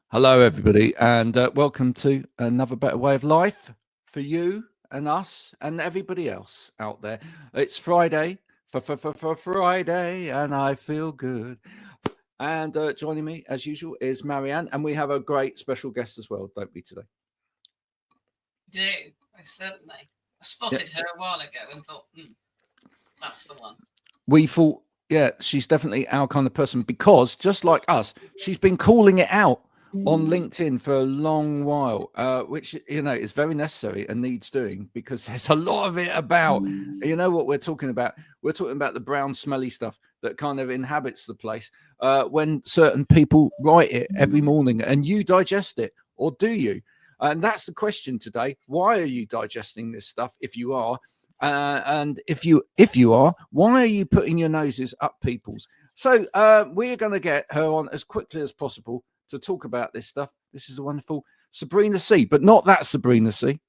Hello, everybody, and welcome to another better way of life for you and us and everybody else out there. It's Friday, for Friday, and I feel good. And joining me, as usual, is Marianne, and we have a great special guest as well, don't we, today? Do I certainly. I spotted her a while ago and thought, that's the one. We thought, yeah, she's definitely our kind of person because just like us, she's been calling it out on LinkedIn for a long while, which, you know, is very necessary and needs doing because there's a lot of it about, you know what we're talking about? We're talking about the brown smelly stuff that kind of inhabits the place when certain people write it every morning and you digest it, or do you? And that's the question today. Why are you digesting this stuff if you are? And if you are, why are you putting your noses up people's? So we're going to get her on as quickly as possible to talk about this stuff. This is the wonderful Sabrina C, but not that Sabrina C.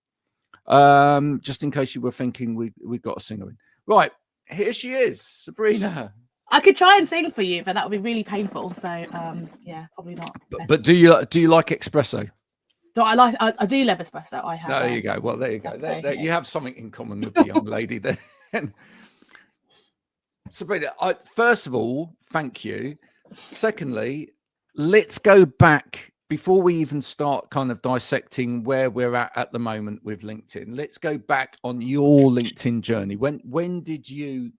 Just in case you were thinking we got a singer in. Right, here she is, Sabrina. I could try and sing for you, but that would be really painful. So yeah, probably not. But do you like espresso? I do love espresso. I have. There you go. Well, there you go. You have something in common with the young lady there. Sabrina, first of all, thank you. Secondly, let's go back before we even start kind of dissecting where we're at the moment with LinkedIn. Let's go back on your LinkedIn journey. When did you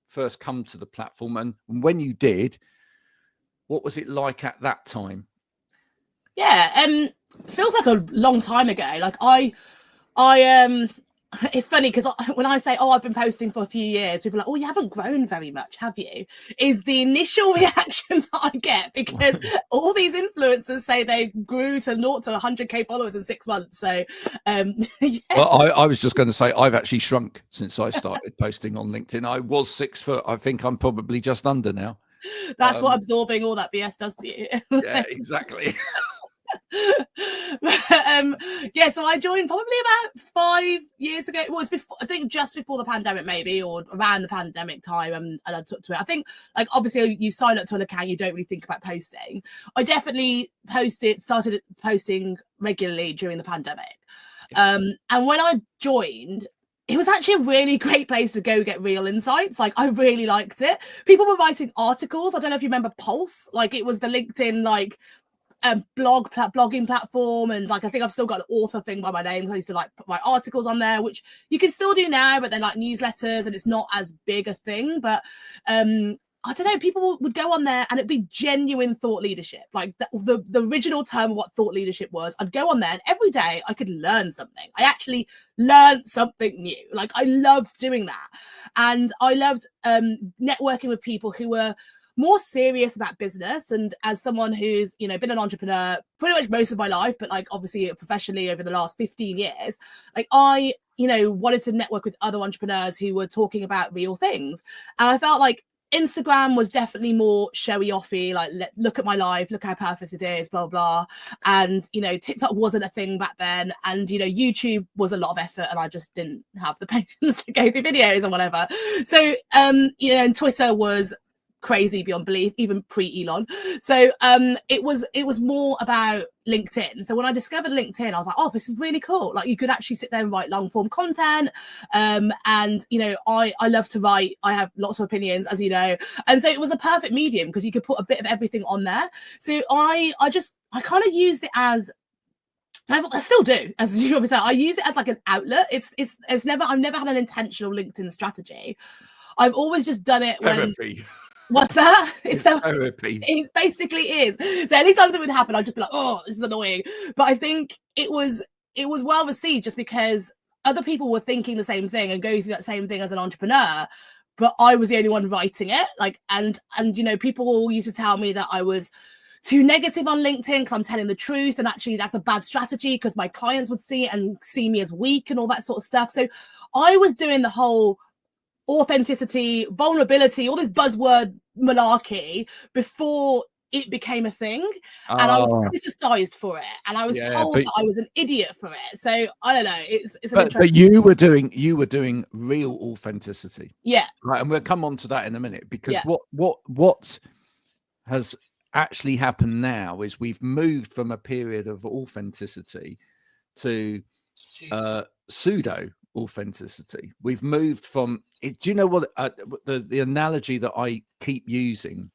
first come to the platform, and when you did, what was it like at that time? Yeah, it feels like a long time ago. Like I it's funny because when I say, I've been posting for a few years, people are like, you haven't grown very much, have you? Is the initial reaction that I get, because all these influencers say they grew to 0 to 100k followers in 6 months. So, yeah. Well, I was just going to say I've actually shrunk since I started posting on LinkedIn. I was 6 foot. I think I'm probably just under now. That's what absorbing all that BS does to you. Yeah, exactly. Yeah, so I joined probably about 5 years ago. It was before, I think, just before the pandemic, maybe, or around the pandemic time, and I took to it. I think, like, obviously you sign up to an account, you don't really think about posting. I definitely started posting regularly during the pandemic. And when I joined, it was actually a really great place to go get real insights. Like, I really liked it. People were writing articles. I don't know if you remember Pulse. Like, it was the LinkedIn, like, blogging platform, and like I think I've still got an author thing by my name. I used to like put my articles on there, which you can still do now, but they're like newsletters and it's not as big a thing. But I don't know, people would go on there and it'd be genuine thought leadership, like the original term of what thought leadership was. I'd go on there and every day I could learn something. I actually learned something new. Like, I loved doing that, and I loved networking with people who were more serious about business. And as someone who's, you know, been an entrepreneur pretty much most of my life, but like obviously professionally over the last 15 years, like I, you know, wanted to network with other entrepreneurs who were talking about real things. And I felt like Instagram was definitely more showy offy, like look at my life, look how perfect it is, blah, blah. And, you know, TikTok wasn't a thing back then. And, you know, YouTube was a lot of effort and I just didn't have the patience to go through videos and whatever. So, you know, and Twitter was crazy beyond belief, even pre-Elon. So it was more about LinkedIn. So when I discovered LinkedIn, I was like, this is really cool. Like, you could actually sit there and write long form content. And you know, I love to write. I have lots of opinions, as you know. And so it was a perfect medium because you could put a bit of everything on there. So I kind of used it as, I still do, as you probably say, I use it as like an outlet. I've never had an intentional LinkedIn strategy. I've always just done it Therapy. What's that? It's therapy. It basically is. So anytime something would happen, I'd just be like, this is annoying. But I think it was well received just because other people were thinking the same thing and going through that same thing as an entrepreneur. But I was the only one writing it. Like, and you know, people used to tell me that I was too negative on LinkedIn because I'm telling the truth. And actually that's a bad strategy because my clients would see it and see me as weak and all that sort of stuff. So I was doing the whole authenticity, vulnerability, all this buzzword malarkey before it became a thing. And I was criticized for it, and I was told that I was an idiot for it. So I don't know, it's but you were doing real authenticity, yeah, right? And we'll come on to that in a minute, because what has actually happened now is we've moved from a period of authenticity to pseudo authenticity. We've moved from do you know what the analogy that I keep using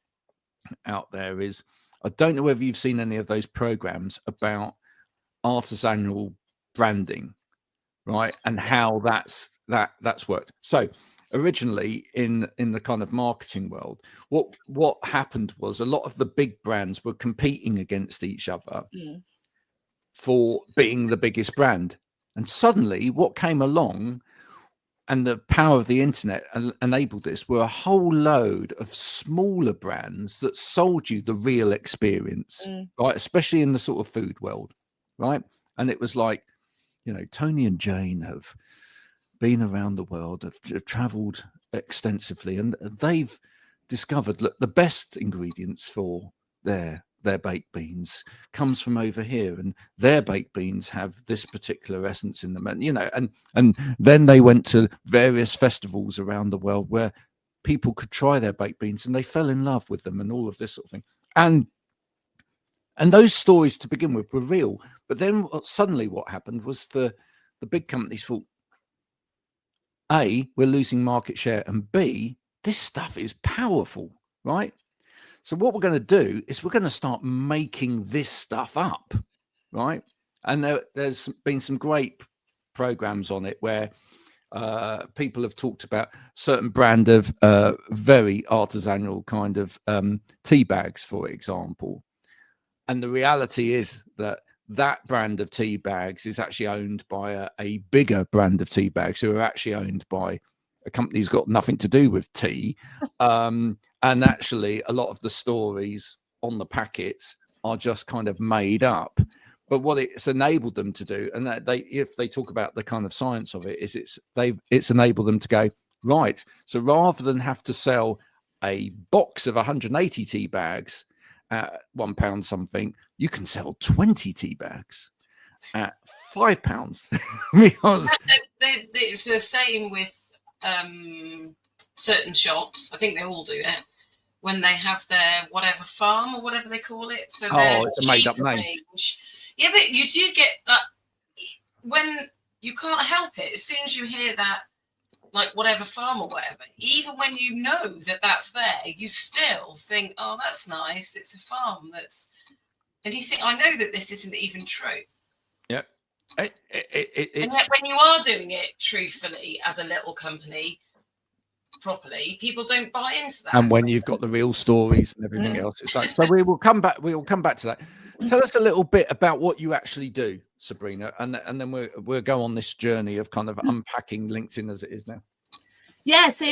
out there is, I don't know whether you've seen any of those programs about artisanal branding, right? And how that's worked. So originally in the kind of marketing world, what happened was a lot of the big brands were competing against each other for being the biggest brand. And suddenly what came along, and the power of the internet enabled this, were a whole load of smaller brands that sold you the real experience, right? Especially in the sort of food world, right? And it was like, you know, Tony and Jane have been around the world, have traveled extensively, and they've discovered the best ingredients for their baked beans comes from over here, and their baked beans have this particular essence in them, and you know, and then they went to various festivals around the world where people could try their baked beans and they fell in love with them and all of this sort of thing. And those stories to begin with were real, but then suddenly what happened was the big companies thought, A, we're losing market share, and B, this stuff is powerful, right? So what we're going to do is we're going to start making this stuff up, right? And there's been some great programs on it where people have talked about certain brand of very artisanal kind of tea bags, for example. And the reality is that brand of tea bags is actually owned by a bigger brand of tea bags, who are actually owned by a company who's got nothing to do with tea. And actually, a lot of the stories on the packets are just kind of made up. But what it's enabled them to do, and that if they talk about the kind of science of it, is it's enabled them to go, right. So rather than have to sell a box of 180 tea bags at £1 something, you can sell 20 tea bags at £5 because it's the same with certain shops. I think they all do it when they have their whatever farm or whatever they call it. So it's a made up name. Yeah, but you do get that when you can't help it. As soon as you hear that, like whatever farm or whatever, even when you know that that's there, you still think, oh, that's nice. It's a farm and you think, I know that this isn't even true. Yeah. And yet when you are doing it truthfully as a little company, properly, people don't buy into that. And when you've got the real stories and everything else, it's like, so we will come back to that. Tell us a little bit about what you actually do, Sabrina, and then we'll go on this journey of kind of unpacking LinkedIn as it is now. Yeah, so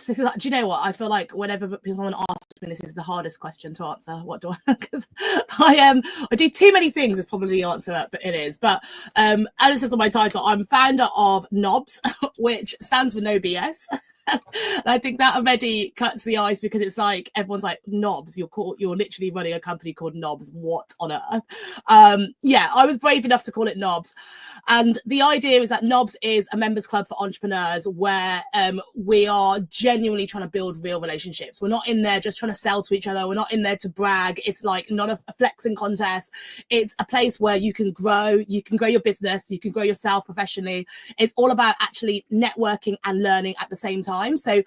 this is, do you know what? I feel like whenever someone asks me, this is the hardest question to answer. What do I? Because I do too many things is probably the answer, but it is. But as it says on my title, I'm founder of NOBS, which stands for No BS. And I think that already cuts the ice, because it's like everyone's like, NOBS, you're literally running a company called NOBS. What on earth? Yeah, I was brave enough to call it NOBS. And the idea is that NOBS is a members club for entrepreneurs where we are genuinely trying to build real relationships. We're not in there just trying to sell to each other. We're not in there to brag. It's like not a flexing contest. It's a place where you can grow your business, you can grow yourself professionally. It's all about actually networking and learning at the same time. So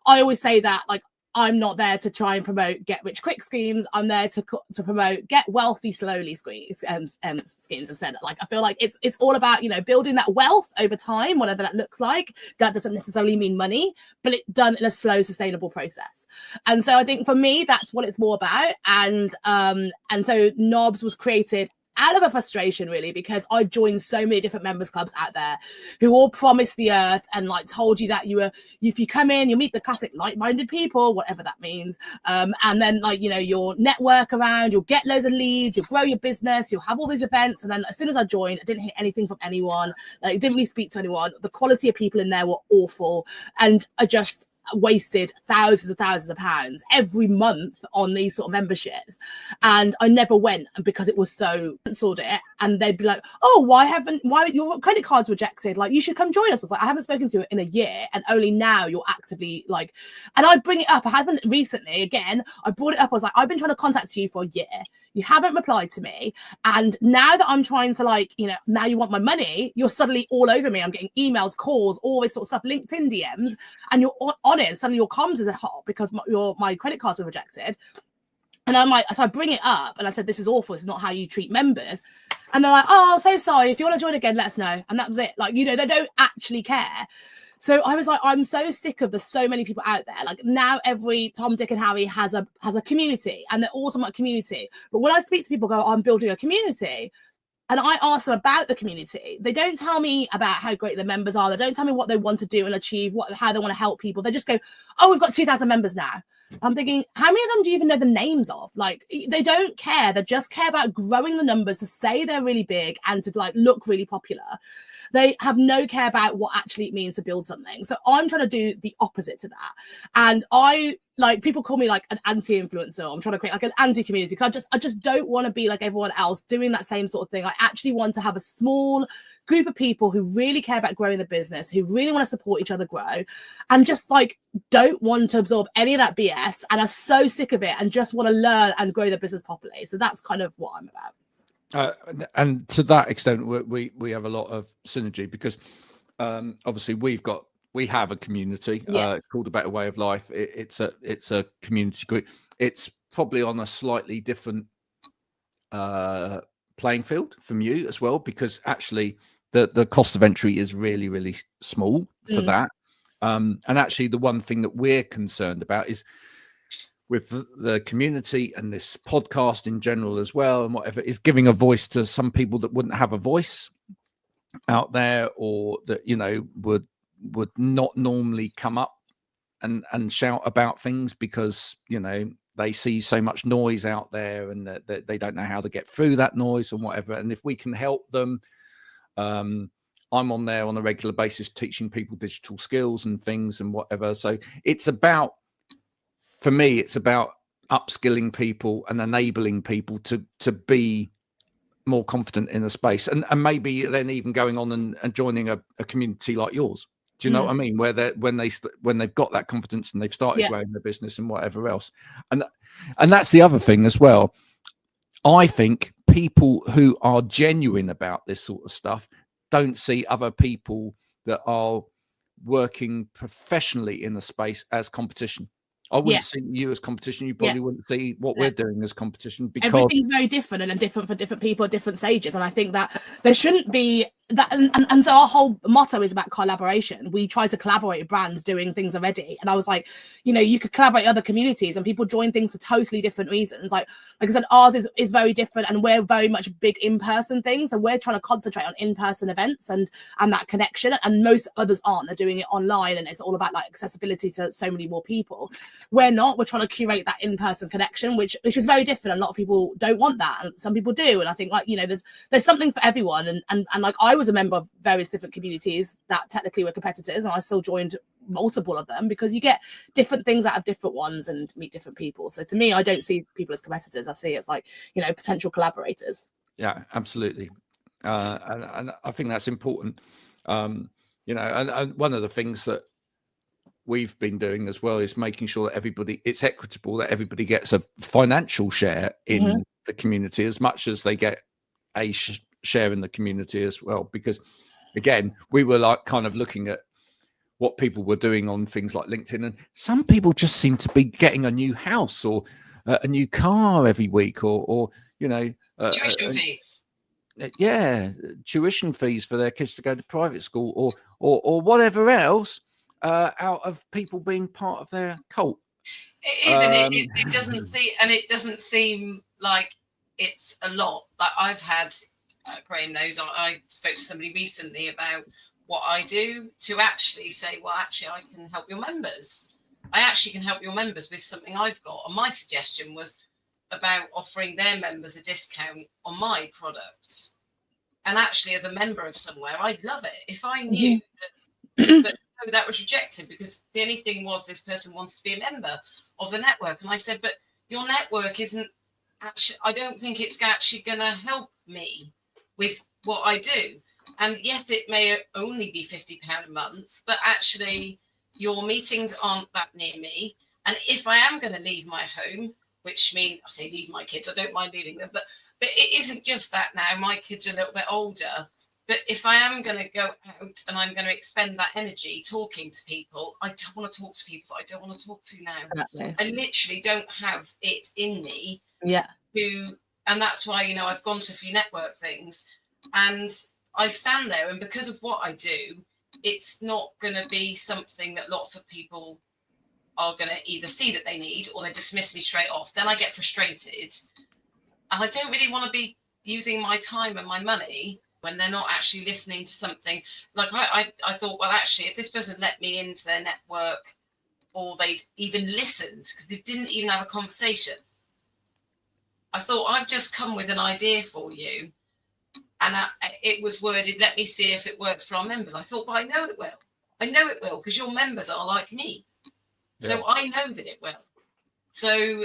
I always say that, like, I'm not there to try and promote get rich quick schemes. I'm there to promote get wealthy slowly schemes instead. Like, I feel like it's all about, you know, building that wealth over time, whatever that looks like. That doesn't necessarily mean money, but it's done in a slow, sustainable process. And so I think for me, that's what it's more about. And so NOBS was created out of a frustration, really, because I joined so many different members clubs out there who all promised the earth and like told you that if you come in, you'll meet the classic like-minded people, whatever that means. And then, like, you know, you'll network around, you'll get loads of leads, you'll grow your business, you'll have all these events. And then as soon as I joined, I didn't hear anything from anyone. Like, I didn't really speak to anyone. The quality of people in there were awful. And I just wasted thousands of pounds every month on these sort of memberships, and I never went because it was so cancelled it. and they'd be like, oh, why your credit card's rejected? Like, you should come join us. I was like, I haven't spoken to you in a year, and only now you're actively like, and I'd bring it up. I haven't recently, again, I brought it up. I was like, I've been trying to contact you for a year. You haven't replied to me. And now that I'm trying to, like, you know, now you want my money, you're suddenly all over me. I'm getting emails, calls, all this sort of stuff, LinkedIn DMs, and you're on it. And suddenly your comms is hot because my credit card's been rejected. And I'm like, so I bring it up and I said, this is awful. This is not how you treat members. And they're like, oh, so sorry. If you want to join again, let us know. And that was it. Like, you know, they don't actually care. So I was like, I'm so sick of there's so many people out there. Like, now every Tom, Dick and Harry has a community, and they're all talking about community. But when I speak to people, go, I'm building a community, and I ask them about the community, they don't tell me about how great the members are. They don't tell me what they want to do and achieve, how they want to help people. They just go, oh, we've got 2,000 members now. I'm thinking, how many of them do you even know the names of? Like, they don't care. They just care about growing the numbers to say they're really big and to, like, look really popular. They have no care about what actually it means to build something. So I'm trying to do the opposite to that. And people call me like an anti-influencer. I'm trying to create like an anti-community because I just don't want to be like everyone else doing that same sort of thing. I actually want to have a small group of people who really care about growing the business, who really want to support each other grow, and just like don't want to absorb any of that BS and are so sick of it and just want to learn and grow the business properly. So that's kind of what I'm about. And to that extent, we have a lot of synergy because obviously we have a community called A Better Way of Life. It's a community group. It's probably on a slightly different playing field from you as well, because actually the cost of entry is really, really small for that. And actually the one thing that we're concerned about is with the community and this podcast in general as well, and whatever, is giving a voice to some people that wouldn't have a voice out there, or that, you know, would not normally come up and shout about things because, you know, they see so much noise out there and that they don't know how to get through that noise and whatever. And if we can help them, I'm on there on a regular basis teaching people digital skills and things and whatever. So it's about, for me, it's about upskilling people and enabling people to be more confident in a space, and maybe then even going on and joining a community like yours. Do you know what I mean? Where when they've got that confidence and they've started growing their business and whatever else. And that's the other thing as well. I think people who are genuine about this sort of stuff don't see other people that are working professionally in the space as competition. I wouldn't see you as competition. You probably wouldn't see what we're doing as competition, because everything's very different and different for different people at different stages. And I think that there shouldn't be that. And so our whole motto is about collaboration. We try to collaborate with brands doing things already. And I was like, you know, you could collaborate with other communities and people join things for totally different reasons. Like I said, ours is very different, and we're very much big in-person things. So we're trying to concentrate on in-person events and that connection. And most others aren't. They're doing it online, and it's all about like accessibility to so many more people. We're not. We're trying to curate that in-person connection, which is very different. A lot of people don't want that, and some people do. And I think, like, you know, there's something for everyone. And like I was a member of various different communities that technically were competitors, and I still joined multiple of them because you get different things out of different ones and meet different people. So to me, I don't see people as competitors. I see it as like, you know, potential collaborators. Yeah, absolutely. And I think that's important. You know, and one of the things that we've been doing as well is making sure that it's equitable, that everybody gets a financial share in the community as much as they get a share in the community as well. Because again, we were like kind of looking at what people were doing on things like LinkedIn, and some people just seem to be getting a new house or a new car every week, or you know, tuition fees. Tuition fees for their kids to go to private school, or whatever else, out of people being part of their cult. It is, and it doesn't seem like it's a lot. Like I've had, Graham knows, I spoke to somebody recently about what I do to actually say, well, actually, I can help your members. I actually can help your members with something I've got. And my suggestion was about offering their members a discount on my product. And actually, as a member of somewhere, I'd love it if I knew that was rejected, because the only thing was this person wants to be a member of the network. And I said, but your network isn't actually, I don't think it's actually going to help me with what I do. And yes, it may only be £50 a month, but actually your meetings aren't that near me. And if I am going to leave my home, which means I say leave my kids, I don't mind leaving them, but it isn't just that now. My kids are a little bit older. But if I am going to go out and I'm going to expend that energy talking to people, I don't want to talk to people that I don't want to talk to now. Exactly. I literally don't have it in me. Yeah. And that's why, you know, I've gone to a few network things and I stand there, and because of what I do, it's not going to be something that lots of people are going to either see that they need or they dismiss me straight off. Then I get frustrated. And I don't really want to be using my time and my money when they're not actually listening to something. Like I thought, well, actually, if this person let me into their network or they'd even listened, because they didn't even have a conversation. I thought, I've just come with an idea for you. And it was worded, let me see if it works for our members. I thought, but I know it will. I know it will, because your members are like me. Yeah. So I know that it will. So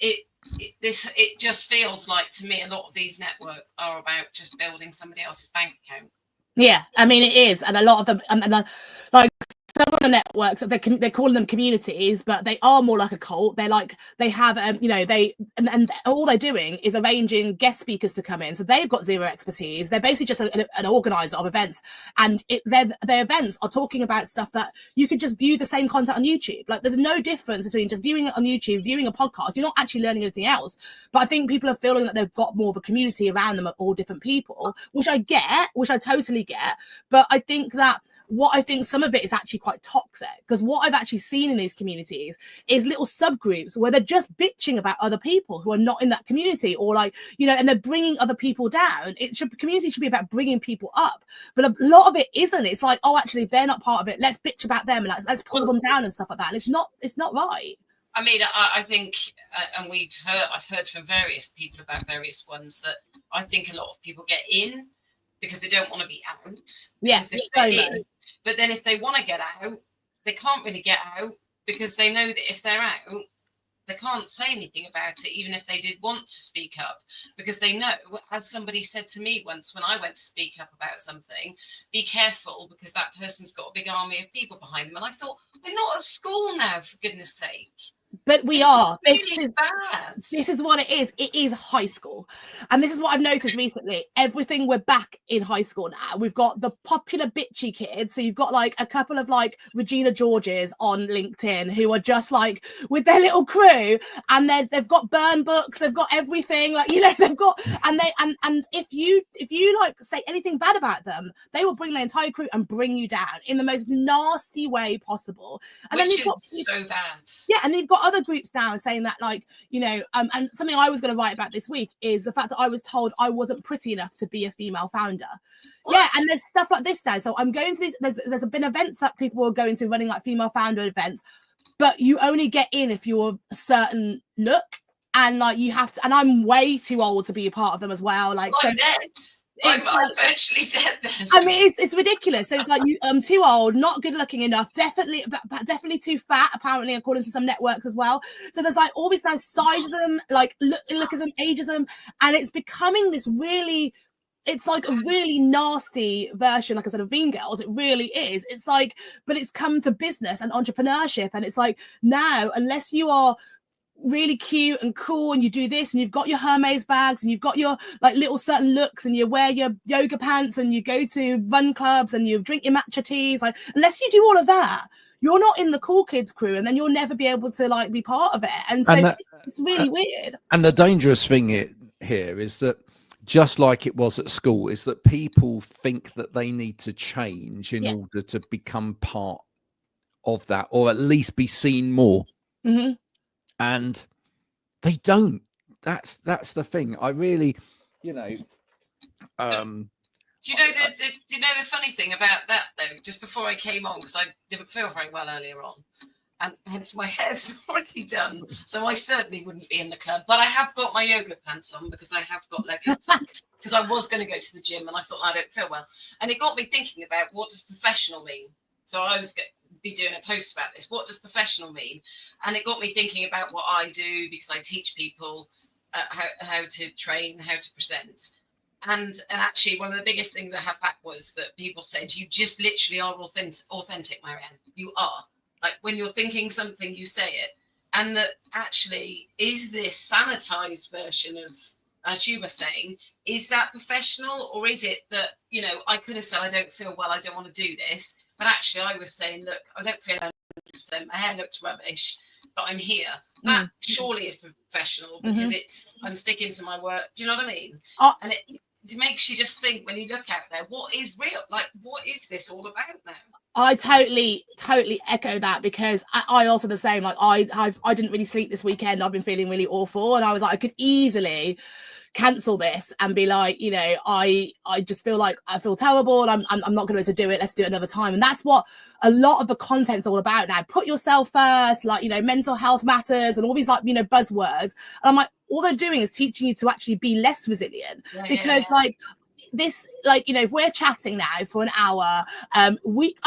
it just feels like, to me, a lot of these networks are about just building somebody else's bank account. Yeah, I mean, it is. And a lot of them, and like some of the networks, they're calling them communities, but they are more like a cult. They're like, they have, you know, and all they're doing is arranging guest speakers to come in. So they've got zero expertise. They're basically just an organizer of events. And their events are talking about stuff that you could just view the same content on YouTube. Like, there's no difference between just viewing it on YouTube, viewing a podcast. You're not actually learning anything else. But I think people are feeling that they've got more of a community around them of all different people, which I get, which I totally get. But I think that what I think some of it is actually quite toxic, because what I've actually seen in these communities is little subgroups where they're just bitching about other people who are not in that community, or like, you know, and they're bringing other people down. Community should be about bringing people up, but a lot of it isn't. It's like, oh, actually, they're not part of it. Let's bitch about them and let's pull them down and stuff like that. And it's not right. I mean, I think, and I've heard from various people about various ones, that I think a lot of people get in because they don't want to be out. Yes. But then if they want to get out, they can't really get out, because they know that if they're out, they can't say anything about it, even if they did want to speak up, because they know, as somebody said to me once when I went to speak up about something, be careful, because that person's got a big army of people behind them. And I thought, we're not at school now, for goodness sake. But we are. This is bad. This is what it is. It is high school. And this is what I've noticed recently. Everything, we're back in high school now. We've got the popular bitchy kids. So you've got like a couple of like Regina Georges on LinkedIn who are just like with their little crew, and they've got burn books, they've got everything, like, you know, they've got, and if you like say anything bad about them, they will bring their entire crew and bring you down in the most nasty way possible. And which then is so bad. Yeah, and you've got other groups now saying that, like, you know, and something I was going to write about this week is the fact that I was told I wasn't pretty enough to be a female founder. What? Yeah, and there's stuff like this now. So I'm going to these, there's been events that people are going to, running like female founder events, but you only get in if you're a certain look, and like you have to, and I'm way too old to be a part of them as well. Like, I'm dead. I'm virtually dead then. I mean, it's ridiculous. So it's like, I'm too old, not good looking enough, definitely too fat, apparently, according to some networks as well. So there's like all this now sizeism, like lookism, ageism, and it's becoming this really, it's like a really nasty version, like I said, of Mean Girls. It really is. It's like, but it's come to business and entrepreneurship, and it's like, now, unless you are really cute and cool and you do this and you've got your Hermes bags and you've got your like little certain looks and you wear your yoga pants and you go to run clubs and you drink your matcha teas, like, unless you do all of that, you're not in the cool kids crew, and then you'll never be able to like be part of it. And so it's really weird. And the dangerous thing here is that, just like it was at school, is that people think that they need to change in order to become part of that, or at least be seen more. Mm-hmm. And they don't. That's the thing. I really, you know. Do you know the funny thing about that though? Just before I came on, because I didn't feel very well earlier on, and hence my hair's already done, so I certainly wouldn't be in the club. But I have got my yoga pants on because I have got leggings on, because I was going to go to the gym and I thought I don't feel well, and it got me thinking about, what does professional mean? So I was be doing a post about this. What does professional mean? And it got me thinking about what I do, because I teach people how to train, how to present. And actually, one of the biggest things I had back was that people said, you just literally are authentic, Marianne. You are. Like, when you're thinking something, you say it. And that actually, is this sanitized version of, as you were saying, is that professional? Or is it that, you know, I could have said, I don't feel well, I don't want to do this. But actually, I was saying, look, I don't feel 100%. My hair looks rubbish, but I'm here. That surely is professional, because it's, I'm sticking to my work. Do you know what I mean? And it makes you just think, when you look out there, what is real? Like, what is this all about now? I totally echo that, because I also the same. Like, I didn't really sleep this weekend. I've been feeling really awful, and I was like, I could easily cancel this and be like, you know, I just feel like I feel terrible, and I'm not going to be able to do it. Let's do it another time. And that's what a lot of the content's all about now. Put yourself first, like, you know, mental health matters and all these, like, you know, buzzwords. And I'm like, all they're doing is teaching you to actually be less resilient, because like this, like, you know, if we're chatting now for an hour, I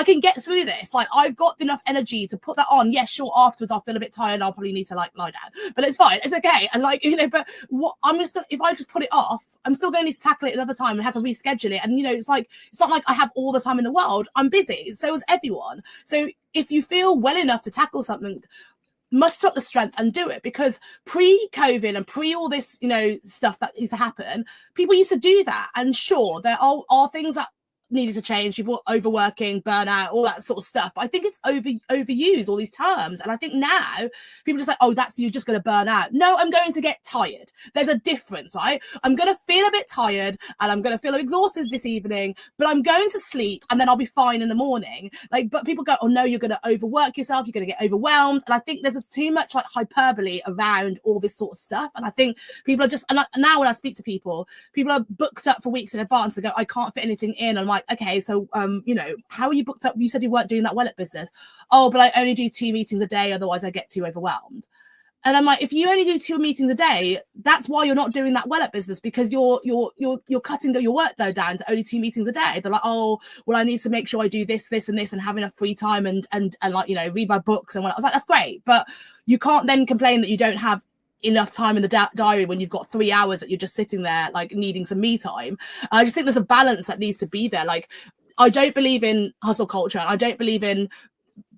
can get through this. Like, I've got enough energy to put that on. Yes, sure, afterwards I'll feel a bit tired, I'll probably need to, like, lie down, but it's fine, it's okay. And, like, you know, but what I'm just gonna, if I just put it off, I'm still going to need to tackle it another time and have to reschedule it. And, you know, it's like, it's not like I have all the time in the world. I'm busy, so is everyone. So if you feel well enough to tackle something, muster up the strength and do it. Because pre-COVID and pre all this, you know, stuff that used to happen, people used to do that. And sure, there are things that needed to change. People overworking, burnout, all that sort of stuff. But I think it's overused, all these terms. And I think now people just like, oh, that's, you're just going to burn out. No, I'm going to get tired. There's a difference, right? I'm going to feel a bit tired and I'm going to feel exhausted this evening, but I'm going to sleep and then I'll be fine in the morning. Like, but people go, oh no, you're going to overwork yourself. You're going to get overwhelmed. And I think there's too much like hyperbole around all this sort of stuff. And I think people are just, and now when I speak to people are booked up for weeks in advance. They go, I can't fit anything in. I'm like, okay, so you know, how are you booked up? You said you weren't doing that well at business. Oh, but I only do 2 meetings a day, otherwise I get too overwhelmed. And I'm like, if you only do 2 meetings a day, that's why you're not doing that well at business, because you're cutting your workload down to only 2 meetings a day. They're like, oh, well, I need to make sure I do this and this and have enough free time and like, you know, read my books and what. I was like, that's great, but you can't then complain that you don't have enough time in the diary when you've got 3 hours that you're just sitting there like needing some me time. I just think there's a balance that needs to be there. Like, I don't believe in hustle culture. I don't believe in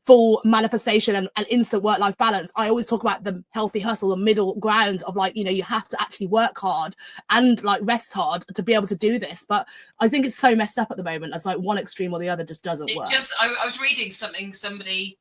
full manifestation and instant work-life balance. I always talk about the healthy hustle, the middle ground of like, you know, you have to actually work hard and like rest hard to be able to do this. But I think it's so messed up at the moment. It's like one extreme or the other just doesn't work. I was reading somebody,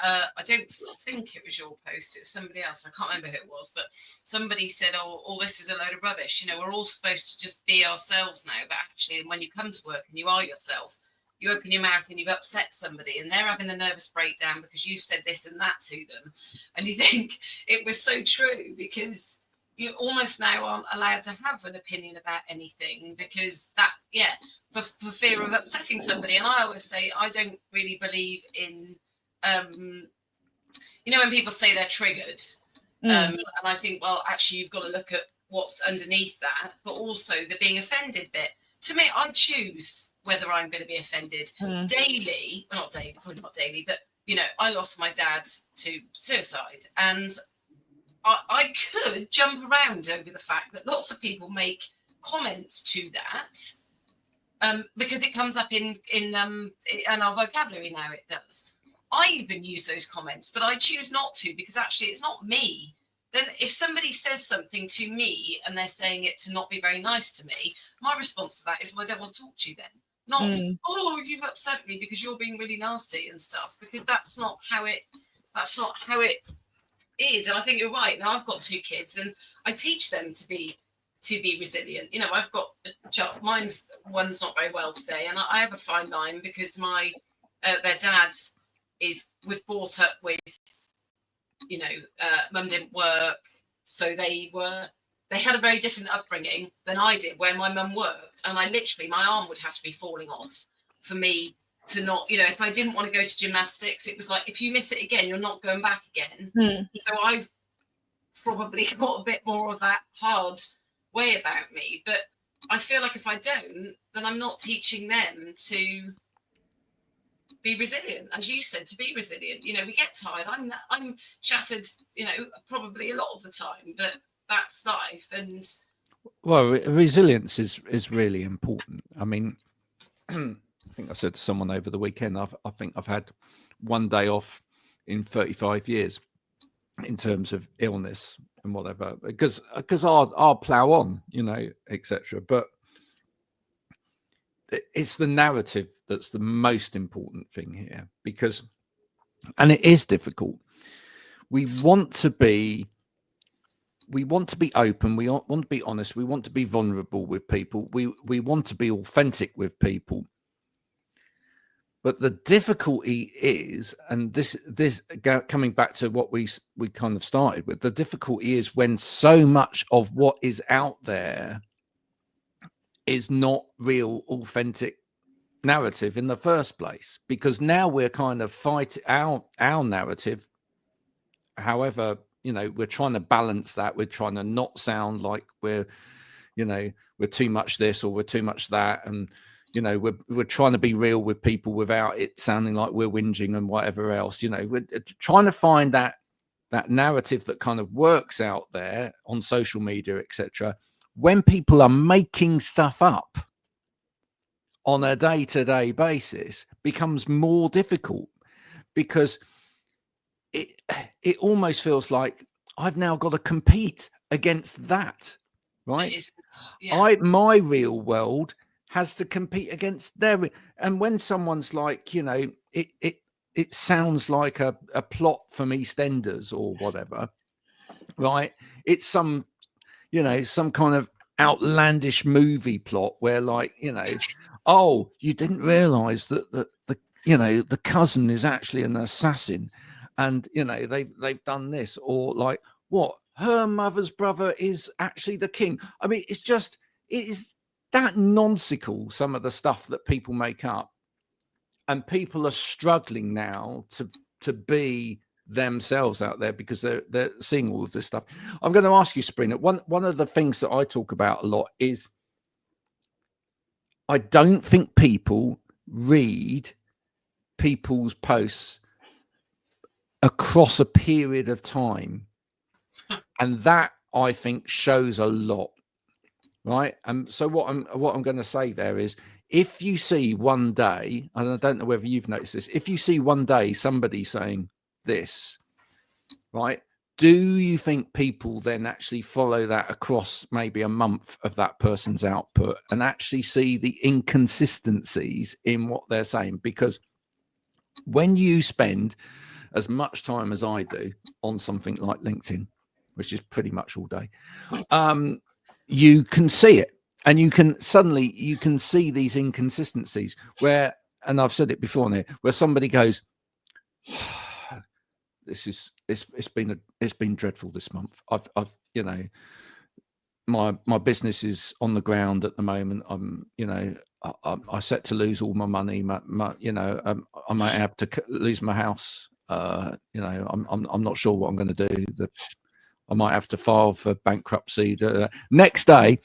I don't think it was your post, it was somebody else, I can't remember who it was, but somebody said, oh, all this is a load of rubbish, you know, we're all supposed to just be ourselves now, but actually when you come to work and you are yourself, you open your mouth and you've upset somebody and they're having a nervous breakdown because you've said this and that to them, and you think it was so true, because you almost now aren't allowed to have an opinion about anything, because that, for fear of upsetting somebody. And I always say, I don't really believe in you know, when people say they're triggered, and I think, well, actually you've got to look at what's underneath that, but also the being offended bit. To me, I choose whether I'm going to be offended daily, well, not daily, probably not daily, but you know, I lost my dad to suicide, and I could jump around over the fact that lots of people make comments to that, because it comes up in our vocabulary now. It does. I even use those comments, but I choose not to, because actually it's not me. Then if somebody says something to me and they're saying it to not be very nice to me, my response to that is, well, I don't want to talk to you then. Not, oh, you've upset me because you're being really nasty and stuff, because that's not how it is. And I think you're right. Now I've got 2 kids and I teach them to be resilient. You know, I've got a child, one's not very well today, and I have a fine line because my their dad was brought up with, you know, mum didn't work, so they had a very different upbringing than I did, where my mum worked, and I literally, my arm would have to be falling off for me to not, you know, if I didn't want to go to gymnastics, it was like, if you miss it again, you're not going back again. So I've probably got a bit more of that hard way about me, but I feel like if I don't, then I'm not teaching them to be resilient, as you said, to be resilient. You know, we get tired. I'm shattered, you know, probably a lot of the time, but that's life. And Well, resilience is really important. I mean, I think I said to someone over the weekend, I think I've had one day off in 35 years in terms of illness and whatever, because I'll plow on, you know, etc. But it's the narrative that's the most important thing here, because, and it is difficult. We want to be open. We want to be honest. We want to be vulnerable with people. We want to be authentic with people. But the difficulty is, and this coming back to what we kind of started with, the difficulty is when so much of what is out there is not real, authentic narrative in the first place, because now we're kind of fighting our narrative. However, you know, we're trying to balance that. We're trying to not sound like we're too much this or we're too much that, and you know, we're trying to be real with people without it sounding like we're whinging and whatever else. You know, we're trying to find that narrative that kind of works out there on social media, etc. When people are making stuff up on a day-to-day basis, becomes more difficult, because it almost feels like I've now got to compete against that, right? My real world has to compete against their, and when someone's like, you know, it sounds like a plot from EastEnders or whatever, right? It's some, you know, some kind of outlandish movie plot where, like, you know, oh, you didn't realize that the you know, the cousin is actually an assassin, and you know, they've done this, or like, what, her mother's brother is actually the king. I mean, it is that nonsensical, some of the stuff that people make up, and people are struggling now to be themselves out there because they're seeing all of this stuff. I'm going to ask you, Sabrina, one of the things that I talk about a lot is I don't think people read people's posts across a period of time, and that I think shows a lot, right? And so what I'm going to say there is, if you see one day, and I don't know whether you've noticed this, if you see one day somebody saying this, right, do you think people then actually follow that across maybe a month of that person's output and actually see the inconsistencies in what they're saying? Because when you spend as much time as I do on something like LinkedIn, which is pretty much all day, you can see it, and you can see these inconsistencies where, and I've said it before now, where somebody goes, it's been dreadful this month. I've you know, my business is on the ground at the moment. I'm, you know, I set to lose all my money. You know, I might have to lose my house. You know, I'm not sure what I'm going to do. I might have to file for bankruptcy. Next day,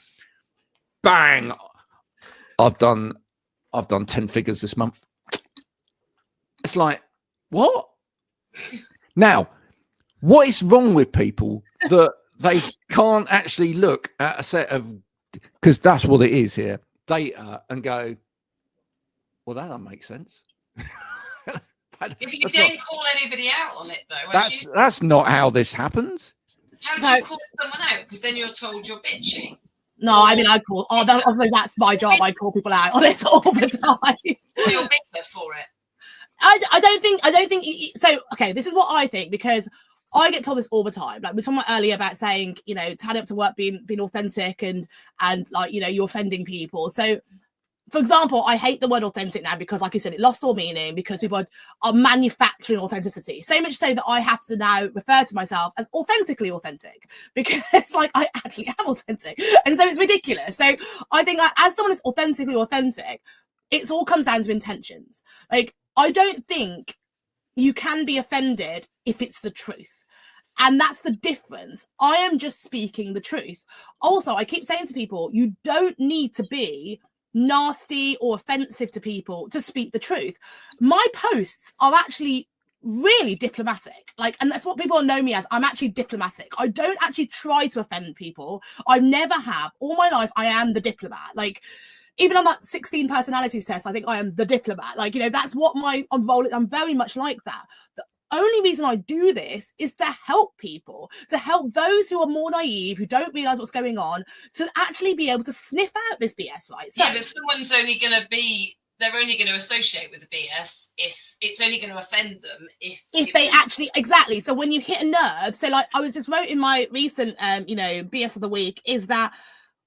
bang! I've done 10 figures this month. It's like, what? Now, what is wrong with people that they can't actually look at a set of, because that's what it is here, data, and go, well, that doesn't make sense. If you don't call anybody out on it, though, that's not how this happens. How do you call someone out? Because then you're told you're bitchy. No, I mean, that's my job. I call people out on it all the time. Well, you're bitter for it. I don't think so. Okay, this is what I think, because I get told this all the time. Like, we talked about earlier about saying, you know, turning up to work, being authentic, and like, you know, you're offending people. So, for example, I hate the word authentic now because, like you said, it lost all meaning because people are manufacturing authenticity. So much so that I have to now refer to myself as authentically authentic, because like, I actually am authentic. And so it's ridiculous. So I think, like, as someone who's authentically authentic, it all comes down to intentions. Like, I don't think you can be offended if it's the truth. And that's the difference. I am just speaking the truth. Also, I keep saying to people, you don't need to be nasty or offensive to people to speak the truth. My posts are actually really diplomatic. Like, and that's what people know me as. I'm actually diplomatic. I don't actually try to offend people. I never have. All my life, I am the diplomat. Like, even on that 16 personalities test, I think I am the diplomat. Like, you know, that's what I'm rolling. I'm very much like that. The only reason I do this is to help people, to help those who are more naive, who don't realize what's going on, to actually be able to sniff out this BS, right? So, yeah, but someone's only going to be, they're only going to associate with the BS if it's only going to offend them if they actually, exactly. So when you hit a nerve, so like I was just wrote in my recent, you know, BS of the week, is that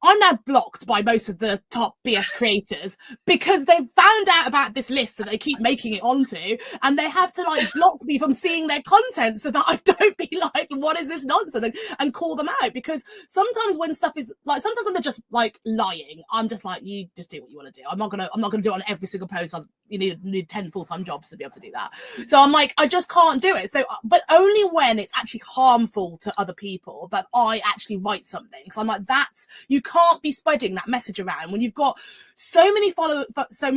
I'm now blocked by most of the top BS creators because they've found out about this list that they keep making it onto, and they have to like block me from seeing their content so that I don't be like, what is this nonsense, and call them out. Because sometimes when stuff is like, sometimes when they're just like lying, I'm just like, you just do what you want to do. I'm not gonna do it on every single post. You need 10 full-time jobs to be able to do that. So I'm like, I just can't do it. So, but only when it's actually harmful to other people that I actually write something. So I'm like, that's, you can't be spreading that message around when you've got so many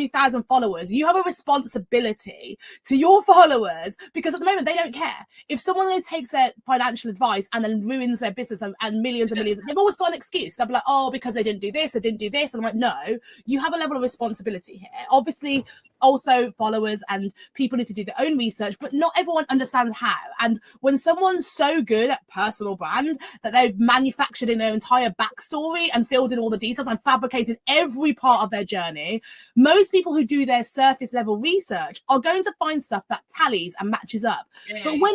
thousand followers. You have a responsibility to your followers, because at the moment they don't care. If someone who takes their financial advice and then ruins their business and millions, they've always got an excuse. They'll be like, oh, because they didn't do this, they didn't do this. And I'm like, no, you have a level of responsibility here. Obviously, also followers and people need to do their own research, but not everyone understands how. And when someone's so good at personal brand that they've manufactured in their entire backstory and filled in all the details and fabricated every part of their journey, most people who do their surface level research are going to find stuff that tallies and matches up. Yeah. But when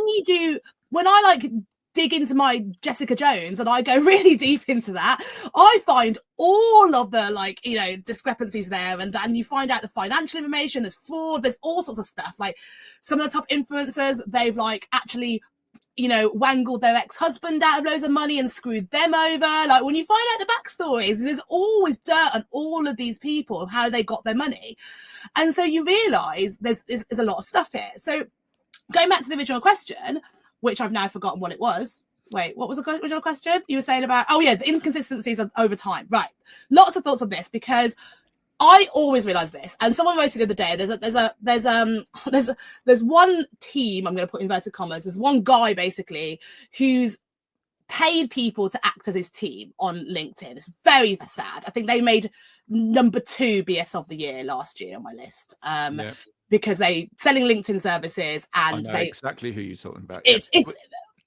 I like dig into my Jessica Jones and I go really deep into that, I find all of the like, you know, discrepancies there, and you find out the financial information, there's fraud, there's all sorts of stuff. Like some of the top influencers, they've like actually, you know, wangled their ex-husband out of loads of money and screwed them over. Like when you find out the backstories, there's always dirt on all of these people, how they got their money. And so you realize there's a lot of stuff here. So going back to the original question, which I've now forgotten what it was. Wait, what was the original question? You were saying about, oh yeah, the inconsistencies over time. Right. Lots of thoughts on this, because I always realize this, and someone wrote it the other day. There's one team, I'm going to put inverted commas, there's one guy basically who's paid people to act as his team on LinkedIn. It's very sad. I think they made number 2 BS of the year last year on my list. Yeah. Because they selling LinkedIn services, and I know exactly who you're talking about. It's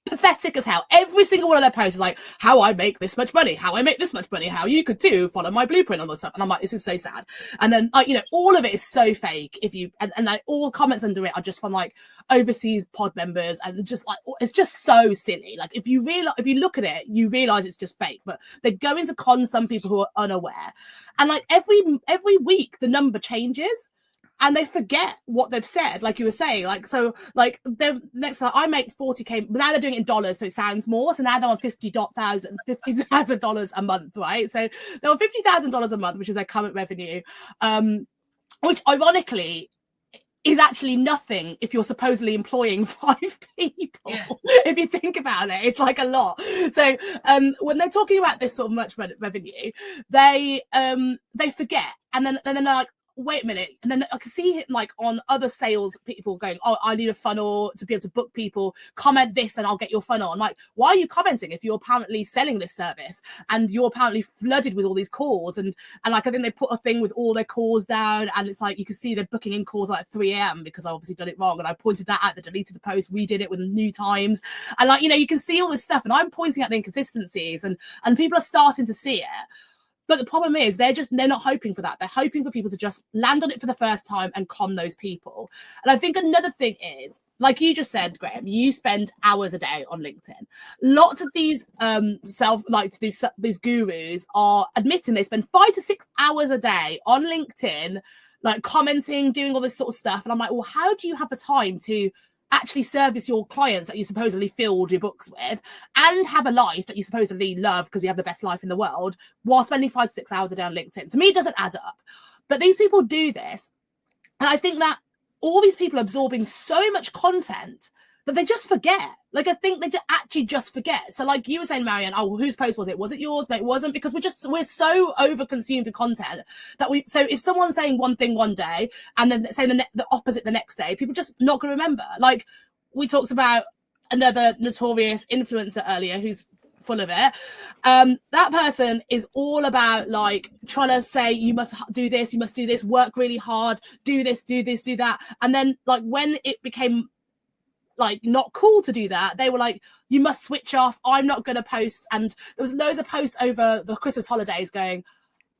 pathetic as hell. Every single one of their posts is like, how I make this much money, how I make this much money, how you could too, follow my blueprint on this stuff. And I'm like, this is so sad. And then you know, all of it is so fake. If you and like all comments under it are just from like overseas pod members, and just like, it's just so silly. Like if you look at it, you realize it's just fake, but they're going to con some people who are unaware. And like every week the number changes, and they forget what they've said, like you were saying. Like, so, like, next time I make 40K, but now they're doing it in dollars, so it sounds more. So now they're on $50,000 a month, right? So they're on $50,000 a month, which is their current revenue, which ironically is actually nothing if you're supposedly employing 5 people. Yeah. If you think about it, it's like a lot. So when they're talking about this sort of much revenue, they forget, and then they're like, wait a minute. And then I can see it like on other sales people going, oh, I need a funnel to be able to book people, comment this and I'll get your funnel. I'm like, why are you commenting if you're apparently selling this service and you're apparently flooded with all these calls? And like, I think they put a thing with all their calls down, and it's like, you can see they're booking in calls like 3 a.m. because I obviously done it wrong. And I pointed that out, they deleted the post, redid it with New Times. And like, you know, you can see all this stuff, and I'm pointing out the inconsistencies, and people are starting to see it. But the problem is they're not hoping for that. They're hoping for people to just land on it for the first time and con those people. And I think another thing is, like you just said, Graham, you spend hours a day on LinkedIn. Lots of these these gurus are admitting they spend 5 to 6 hours a day on LinkedIn, like commenting, doing all this sort of stuff. And I'm like, well, how do you have the time to actually service your clients that you supposedly filled your books with, and have a life that you supposedly love because you have the best life in the world, while spending 5 to 6 hours a day on LinkedIn? To me, it doesn't add up. But these people do this, and I think that all these people are absorbing so much content that they just forget. Like, I think they actually just forget. So like you were saying, Marianne, oh, whose post was it? Was it yours? No, it wasn't, because we're so over-consumed with content that so if someone's saying one thing one day and then saying the opposite the next day, people just not going to remember. Like, we talked about another notorious influencer earlier who's full of it. That person is all about like trying to say you must do this, you must do this, work really hard, do this, do that. And then like when it became like not cool to do that, they were like, you must switch off, I'm not going to post. And there was loads of posts over the Christmas holidays going,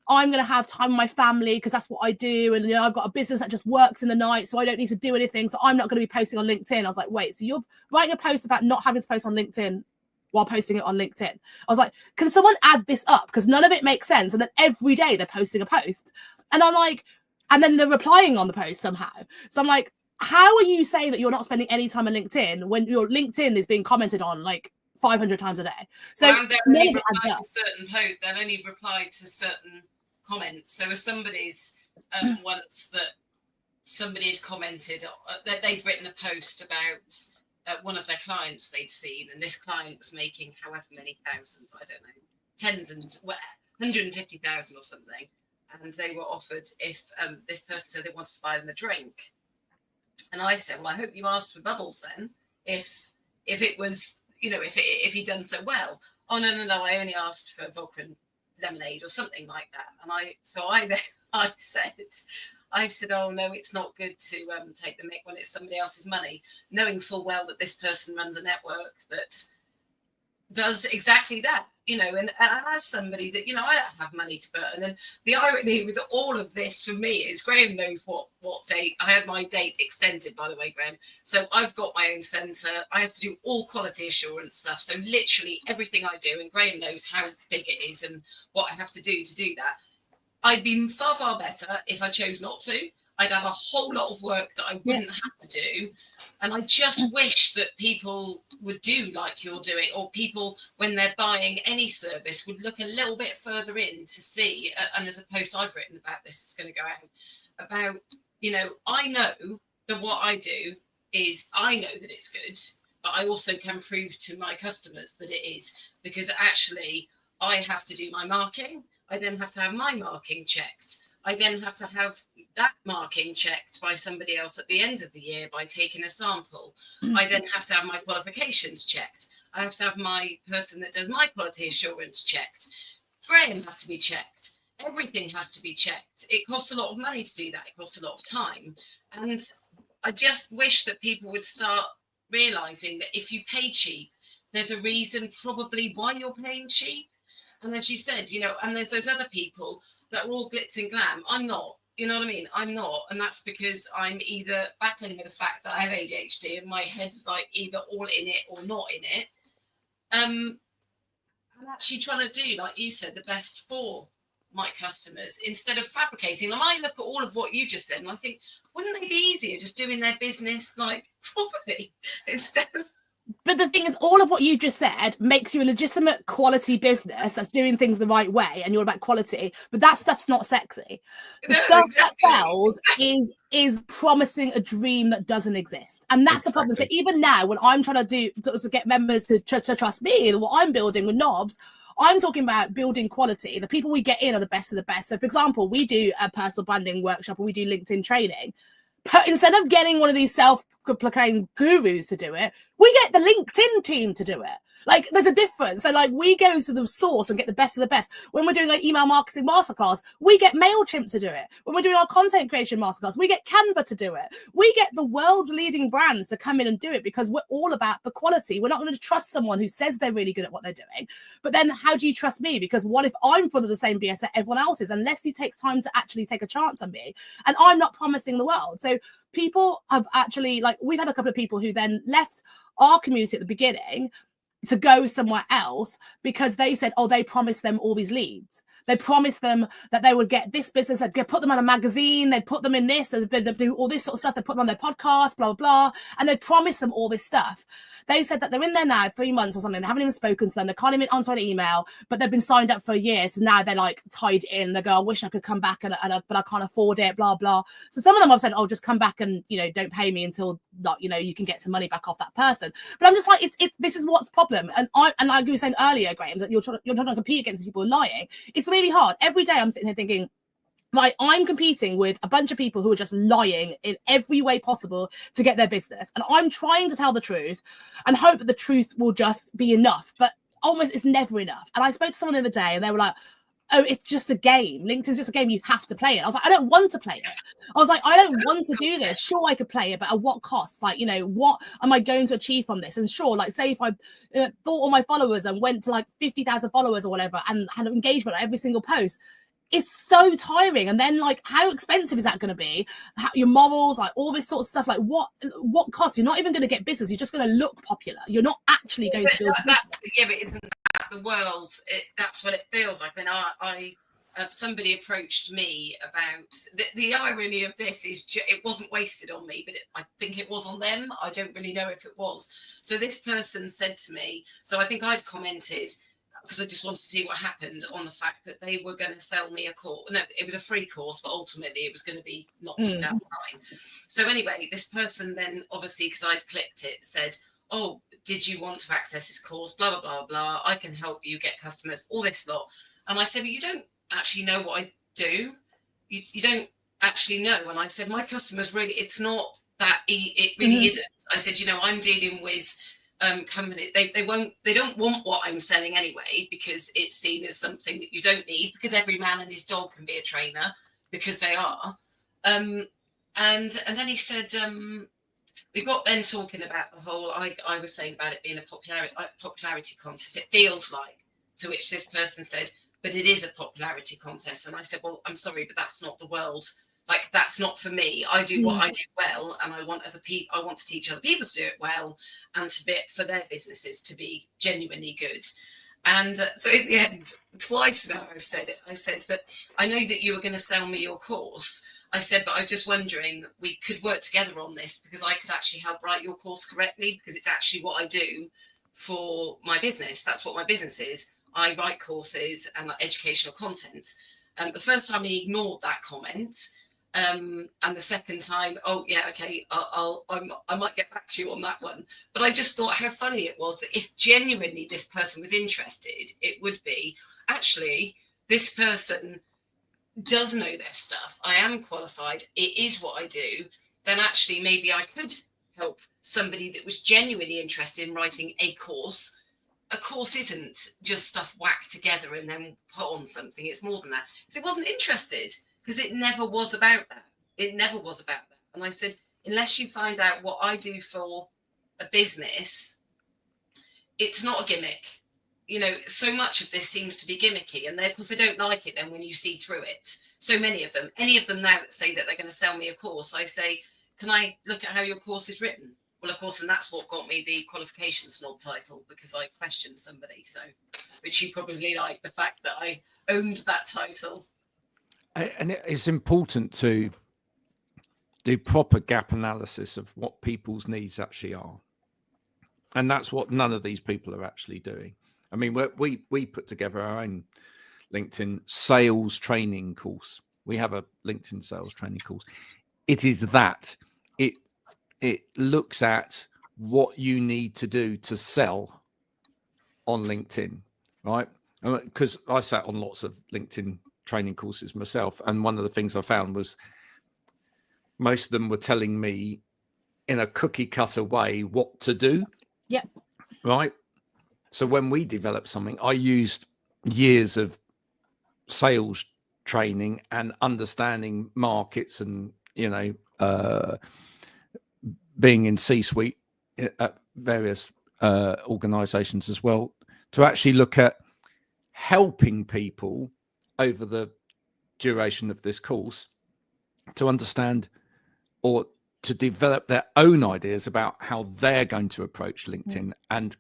I'm going to have time with my family because that's what I do. And, you know, I've got a business that just works in the night, so I don't need to do anything. So I'm not going to be posting on LinkedIn. I was like, wait, so you're writing a post about not having to post on LinkedIn while posting it on LinkedIn? I was like, can someone add this up? Because none of it makes sense. And then every day they're posting a post. And I'm like, and then they're replying on the post somehow. So I'm like, how are you saying that you're not spending any time on LinkedIn when your LinkedIn is being commented on like 500 times a day? So and they'll only reply to certain posts. They'll only reply to certain comments. So if somebody's once that somebody had commented that they'd written a post about one of their clients they'd seen, and this client was making however many thousand, I don't know, tens and 150,000 or something, and they were offered if this person said they wanted to buy them a drink, and I said, well, I hope you asked for bubbles then, if it was, you know, if he'd done so well. Oh no, I only asked for vodka and lemonade or something like that. And I said, oh no, it's not good to take the mick when it's somebody else's money, knowing full well that this person runs a network that does exactly that, you know, and as somebody that, you know, I don't have money to burn. And the irony with all of this for me is Graham knows what date. I had my date extended, by the way, Graham. So I've got my own centre. I have to do all quality assurance stuff. So literally everything I do, and Graham knows how big it is and what I have to do that. I'd be far, far better if I chose not to. I'd have a whole lot of work that I wouldn't have to do. And I just wish that people would do like you're doing, or people, when they're buying any service, would look a little bit further in to see, and there's a post I've written about this, it's going to go out, about, you know, I know that what I do is, I know that it's good, but I also can prove to my customers that it is, because actually I have to do my marking. I then have to have my marking checked. I then have to have that marking checked by somebody else at the end of the year by taking a sample. I then have to have my qualifications checked. I have to have my person that does my quality assurance checked. Graham has to be checked. Everything has to be checked. It costs a lot of money to do that. It costs a lot of time. And I just wish that people would start realizing that if you pay cheap, there's a reason probably why you're paying cheap. And as you said, you know, and there's those other people that are all glitz and glam. I'm not, you know what I mean? I'm not. And that's because I'm either battling with the fact that I have ADHD and my head's like either all in it or not in it. I'm actually trying to do, like you said, the best for my customers instead of fabricating. And I look at all of what you just said and I think, wouldn't they be easier just doing their business like properly instead of... But the thing is, all of what you just said makes you a legitimate quality business that's doing things the right way, and you're about quality. But that stuff's not sexy. The stuff that sells is promising a dream that doesn't exist, and that's the problem. So even now, when I'm trying to get members to trust me, what I'm building with NOBS, I'm talking about building quality. The people we get in are the best of the best. So, for example, we do a personal branding workshop, or we do LinkedIn training. But instead of getting one of these self-proclaimed gurus to do it, we get the LinkedIn team to do it. Like, there's a difference. So, like, we go to the source and get the best of the best. When we're doing an email marketing masterclass, we get MailChimp to do it. When we're doing our content creation masterclass, we get Canva to do it. We get the world's leading brands to come in and do it because we're all about the quality. We're not going to trust someone who says they're really good at what they're doing. But then how do you trust me? Because what if I'm full of the same BS that everyone else is, unless he takes time to actually take a chance on me? And I'm not promising the world. So people have actually, like, we've had a couple of people who then left our community at the beginning to go somewhere else because they said, oh, they promised them all these leads. They promised them that they would get this business, they'd put them on a magazine, they'd put them in this, they'd do all this sort of stuff, they'd put them on their podcast, blah, blah, blah. And they promised them all this stuff. They said that they're in there now 3 months or something. They haven't even spoken to them. They can't even answer an email, but they've been signed up for a year. So now they're like tied in. They go, I wish I could come back, but I can't afford it, blah, blah. So some of them have said, oh, just come back and, you know, don't pay me until not, you know, you can get some money back off that person. But I'm just like, this is what's problem. And like you were saying earlier, Graham, that you're trying to compete against people who are lying. It's really hard. Every day I'm sitting here thinking, right, I'm competing with a bunch of people who are just lying in every way possible to get their business. And I'm trying to tell the truth and hope that the truth will just be enough. But almost it's never enough. And I spoke to someone the other day and they were like, oh, it's just a game. LinkedIn's just a game. You have to play it. I was like, I don't want to play it. I was like, I don't want to do this. Sure, I could play it, but at what cost? Like, you know, what am I going to achieve from this? And sure, like, say if I bought all my followers and went to like 50,000 followers or whatever and had engagement on every single post, it's so tiring. And then, like, how expensive is that going to be? Your morals, like all this sort of stuff, like what cost? You're not even going to get business. You're just going to look popular. You're not actually going to build business. Yeah, but isn't that the world? That's what it feels like. I mean, somebody approached me about the irony of this is it wasn't wasted on me, but I think it was on them. I don't really know if it was. So this person said to me, so I think I'd commented, because I just wanted to see what happened, on the fact that they were going to sell me a course. No, it was a free course, but ultimately it was going to be knocked down the line. So anyway, this person then, obviously, because I'd clicked it, said, oh, did you want to access this course? Blah, blah, blah, blah. I can help you get customers, all this lot. And I said, well, you don't actually know what I do. You don't actually know. And I said, my customers really, it's not that, it really isn't. I said, you know, I'm dealing with company, they don't want what I'm selling anyway, because it's seen as something that you don't need, because every man and his dog can be a trainer, because they are. And then he said, we got then talking about the whole, I was saying about it being a popularity contest. It feels like, to which this person said, but it is a popularity contest. And I said, well, I'm sorry, but that's not the world. Like, that's not for me. I do what I do well, and I want other people. I want to teach other people to do it well, and for their businesses to be genuinely good. And so in the end, twice now I've said it. I said, but I know that you were going to sell me your course. I said, but I'm just wondering, we could work together on this, because I could actually help write your course correctly, because it's actually what I do for my business. That's what my business is. I write courses and educational content. The first time he ignored that comment. And the second time, oh yeah, okay, I might get back to you on that one. But I just thought how funny it was that if genuinely this person was interested, it would be, actually, this person does know their stuff. I am qualified. It is what I do. Then actually maybe I could help somebody that was genuinely interested in writing a course. A course isn't just stuff whacked together and then put on something. It's more than that. Because it wasn't interested. Because it never was about that. It never was about that. And I said, unless you find out what I do for a business, it's not a gimmick. You know, so much of this seems to be gimmicky, and because they don't like it then when you see through it. So many of them, any of them now that say that they're going to sell me a course, I say, can I look at how your course is written? Well, of course, and that's what got me the qualification snob title, because I questioned somebody. So, which you probably like, the fact that I owned that title. And it's important to do proper gap analysis of what people's needs actually are. And that's what none of these people are actually doing. I mean, we put together our own LinkedIn sales training course. We have a LinkedIn sales training course. It is that. It looks at what you need to do to sell on LinkedIn, right? Because I sat on lots of LinkedIn training courses myself, and one of the things I found was most of them were telling me in a cookie cutter way what to do. Yep. Right. So when we developed something, I used years of sales training and understanding markets, and being in C-suite at various organizations as well, to actually look at helping people over the duration of this course to understand or to develop their own ideas about how they're going to approach LinkedIn and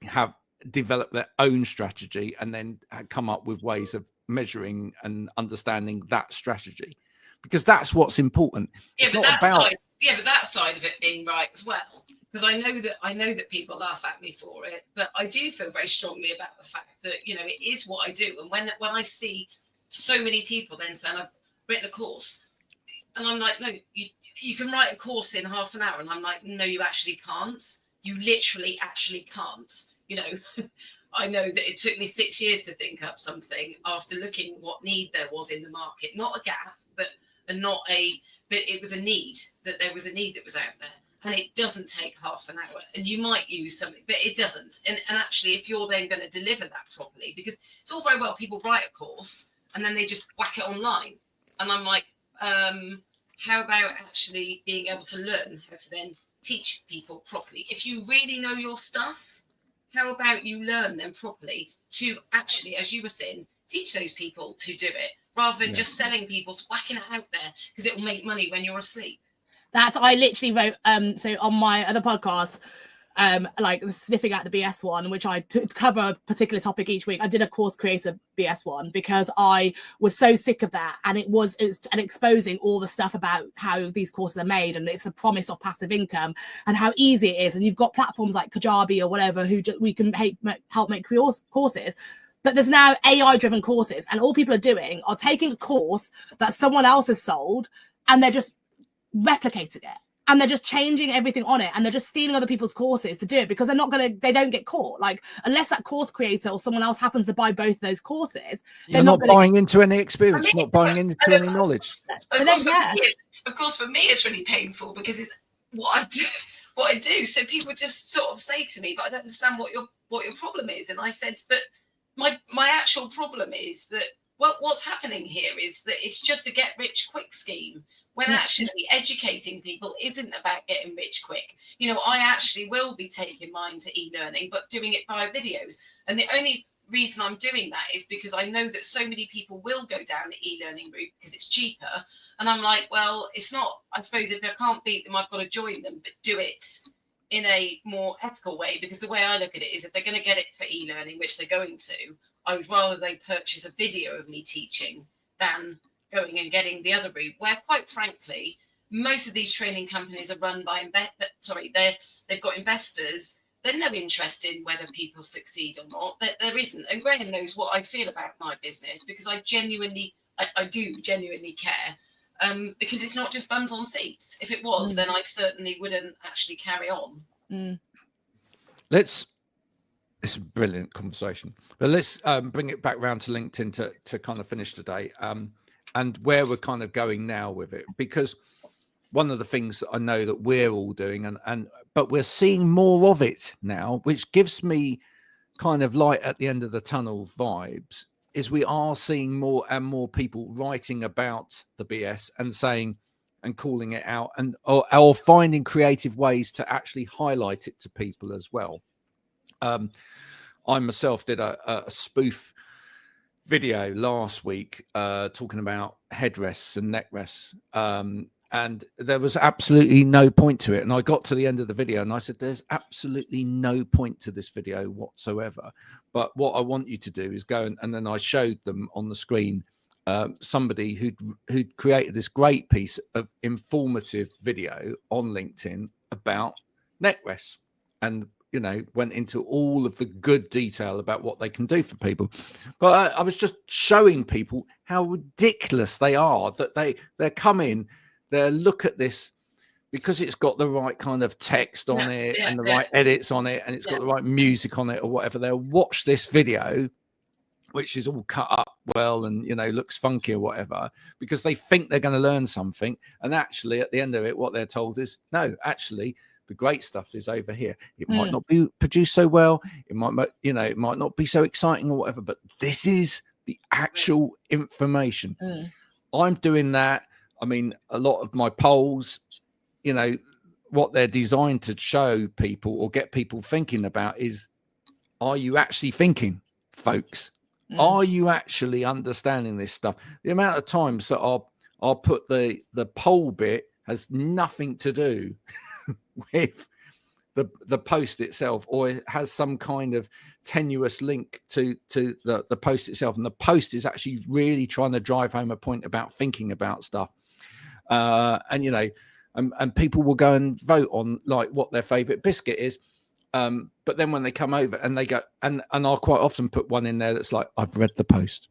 develop their own strategy, and then come up with ways of measuring and understanding that strategy, because that's what's important. Yeah, but that side of it being right as well. Because I know that people laugh at me for it, but I do feel very strongly about the fact that, it is what I do. And when I see so many people then saying, I've written a course, And I'm like, no, you can write a course in half an hour. And I'm like, no, you actually can't. You literally actually can't. You know, I know that it took me 6 years to think up something after looking what need there was in the market, not a gap, but it was a need, that there was a need that was out there. And it doesn't take half an hour, and you might use something, but it doesn't. And actually, if you're then going to deliver that properly, because it's all very well people write a course and then they just whack it online. And I'm like, how about actually being able to learn how to then teach people properly? If you really know your stuff, how about you learn them properly to actually, as you were saying, teach those people to do it, rather than just selling people, whacking it out there because it will make money when you're asleep. I literally wrote, so on my other podcast, like sniffing out the BS one, which I cover a particular topic each week. I did a course creator BS one because I was so sick of that, and it's exposing all the stuff about how these courses are made, and it's the promise of passive income and how easy it is. And you've got platforms like Kajabi or whatever we can help make courses. But there's now AI driven courses, and all people are doing are taking a course that someone else has sold, and they're just replicating it, and they're just changing everything on it, and they're just stealing other people's courses to do it, because they don't get caught. Like, unless that course creator or someone else happens to buy both of those courses, you're not buying into any experience, not buying into any knowledge. Of course, for me, it's really painful because it's what I do. So people just sort of say to me, but I don't understand what your problem is. And I said, but my actual problem is that what's happening here is that it's just a get rich quick scheme, when actually educating people isn't about getting rich quick. You know, I actually will be taking mine to e-learning, but doing it via videos. And the only reason I'm doing that is because I know that so many people will go down the e-learning route because it's cheaper. And I'm like, well, it's not, I suppose if I can't beat them, I've got to join them, but do it in a more ethical way. Because the way I look at it is, if they're going to get it for e-learning, which they're going to, I would rather they purchase a video of me teaching than going and getting the other route, where, quite frankly, most of these training companies are run by they've got investors. They're no interest in whether people succeed or not. There isn't. And Graham knows what I feel about my business, because I do genuinely care, because it's not just bums on seats. If it was, then I certainly wouldn't actually carry on. It's a brilliant conversation, but let's bring it back round to LinkedIn to kind of finish today, and where we're kind of going now with it, because one of the things I know that we're all doing, but we're seeing more of it now, which gives me kind of light at the end of the tunnel vibes, is we are seeing more and more people writing about the BS and saying and calling it out, and or finding creative ways to actually highlight it to people as well. I myself did a spoof video last week talking about headrests and neck rests, and there was absolutely no point to it. And I got to the end of the video and I said, there's absolutely no point to this video whatsoever. But what I want you to do is go and then I showed them on the screen somebody who'd created this great piece of informative video on LinkedIn about neck rests, and went into all of the good detail about what they can do for people. But I was just showing people how ridiculous they are, that they come in, they look at this because it's got the right kind of text on it and the right edits on it, and it's got the right music on it or whatever. They'll watch this video, which is all cut up well and, looks funky or whatever, because they think they're going to learn something. And actually at the end of it, what they're told is, no, actually, the great stuff is over here. It might not be produced so well. It might, it might not be so exciting or whatever, but this is the actual information. I'm doing that. I mean, a lot of my polls, what they're designed to show people or get people thinking about is, are you actually thinking, folks? Are you actually understanding this stuff? The amount of times that I'll put the poll bit has nothing to do with the post itself, or it has some kind of tenuous link to the post itself, and the post is actually really trying to drive home a point about thinking about stuff, and people will go and vote on like what their favorite biscuit is, but then when they come over and they go, and I'll quite often put one in there that's like, I've read the post,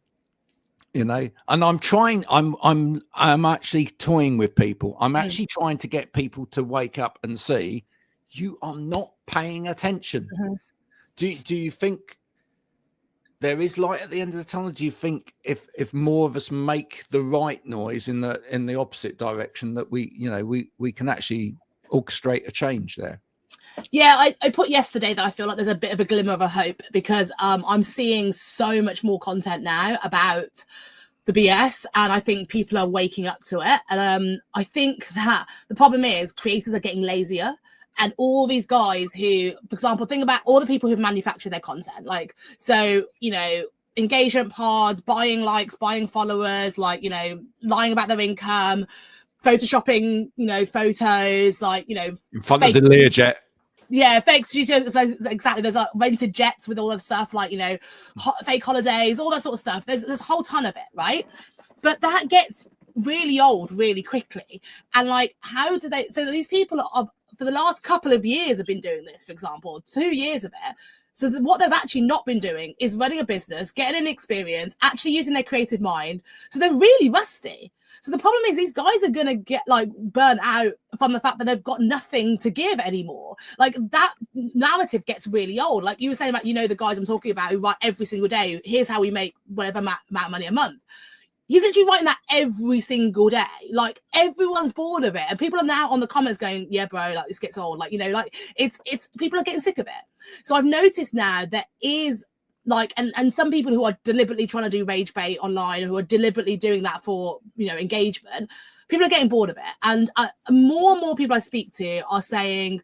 you know, and I'm actually toying with people. I'm actually trying to get people to wake up and see you are not paying attention. Do you think there is light at the end of the tunnel? Do you think if more of us make the right noise in the opposite direction, that we can actually orchestrate a change there? Yeah, I put yesterday that I feel like there's a bit of a glimmer of a hope, because I'm seeing so much more content now about the BS, and I think people are waking up to it. And I think that the problem is creators are getting lazier, and all these guys who, for example, think about all the people who've manufactured their content, like, so, you know, engagement pods, buying likes, buying followers, like, you know, lying about their income, photoshopping, you know, photos, like, you know, in front of the Learjet. Yeah, fake studios, exactly. There's like rented jets with all that stuff, like, you know, fake holidays, all that sort of stuff. There's a whole ton of it, right? But that gets really old really quickly. And like, how do they? So these people are, for the last couple of years, have been doing this. For example, 2 years of it. So what they've actually not been doing is running a business, getting an experience, actually using their creative mind. So they're really rusty. So the problem is these guys are going to get like burnt out from the fact that they've got nothing to give anymore. Like, that narrative gets really old. Like you were saying about, you know, the guys I'm talking about who write every single day, here's how we make whatever amount of money a month. He's literally writing that every single day. Like, everyone's bored of it. And people are now on the comments going, yeah, bro, like, this gets old. Like, you know, like, it's people are getting sick of it. So I've noticed now there is like, and some people who are deliberately trying to do rage bait online, who are deliberately doing that for, you know, engagement, people are getting bored of it. And more and more people I speak to are saying,